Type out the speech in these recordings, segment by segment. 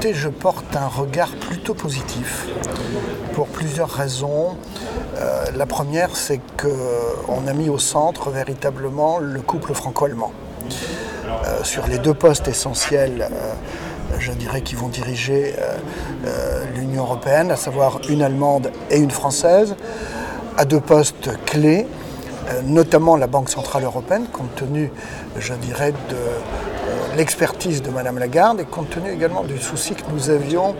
Écoutez, je porte un regard plutôt positif pour plusieurs raisons. La première, c'est qu'on a mis au centre véritablement le couple franco-allemand. Sur les deux postes essentiels, je dirais, qui vont diriger l'Union européenne, à savoir une allemande et une française, à deux postes clés, notamment la Banque centrale européenne, compte tenu, je dirais, de l'expertise de Mme Lagarde et compte tenu également du souci que nous avions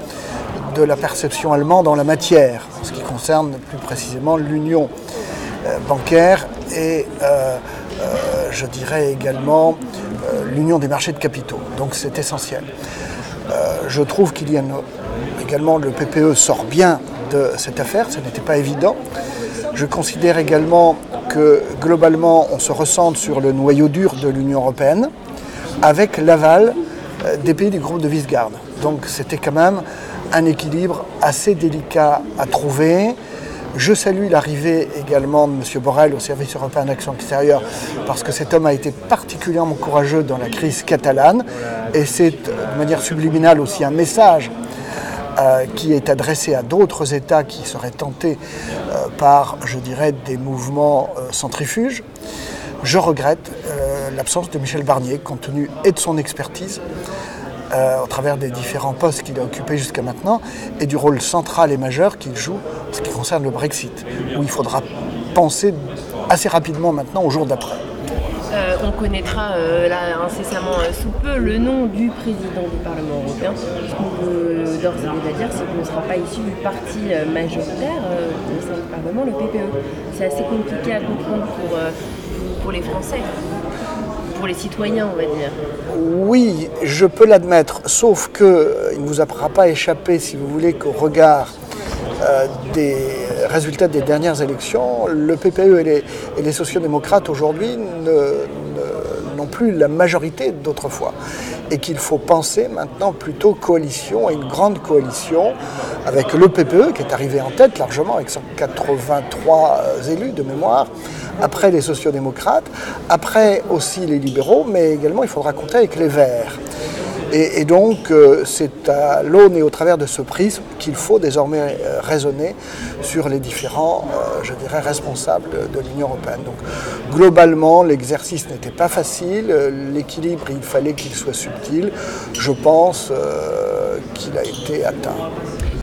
de la perception allemande en la matière, en ce qui concerne plus précisément l'union bancaire et je dirais également l'union des marchés de capitaux. Donc c'est essentiel. Je trouve qu'il y a également le PPE sort bien de cette affaire, ce n'était pas évident. Je considère également que globalement on se recentre sur le noyau dur de l'Union européenne avec l'aval des pays du groupe de Visegrad. Donc c'était quand même un équilibre assez délicat à trouver. Je salue l'arrivée également de M. Borrell au service européen d'action extérieure parce que cet homme a été particulièrement courageux dans la crise catalane et c'est de manière subliminale aussi un message qui est adressé à d'autres États qui seraient tentés par, je dirais, des mouvements centrifuges. Je regrette l'absence de Michel Barnier, compte tenu et de son expertise, au travers des différents postes qu'il a occupés jusqu'à maintenant, et du rôle central et majeur qu'il joue en ce qui concerne le Brexit, où il faudra penser assez rapidement maintenant au jour d'après. On connaîtra là incessamment sous peu le nom du président du Parlement européen. Ce qu'on peut d'ores et déjà dire, c'est qu'il ne sera pas issu du parti majoritaire au sein du Parlement, le PPE. C'est assez compliqué à comprendre pour les Français, pour les citoyens, on va dire. Oui, je peux l'admettre, sauf qu'il ne vous aura pas échappé, si vous voulez, qu'au regard des résultats des dernières élections, le PPE et les sociodémocrates aujourd'hui n'ont plus la majorité d'autrefois. Et qu'il faut penser maintenant plutôt coalition, et une grande coalition avec le PPE qui est arrivé en tête largement avec 183 élus de mémoire, après les sociodémocrates, après aussi les libéraux, mais également il faudra compter avec les Verts. Et donc, c'est à l'aune et au travers de ce prisme qu'il faut désormais raisonner sur les différents, je dirais, responsables de l'Union européenne. Donc, globalement, l'exercice n'était pas facile, l'équilibre, il fallait qu'il soit subtil. Je pense qu'il a été atteint.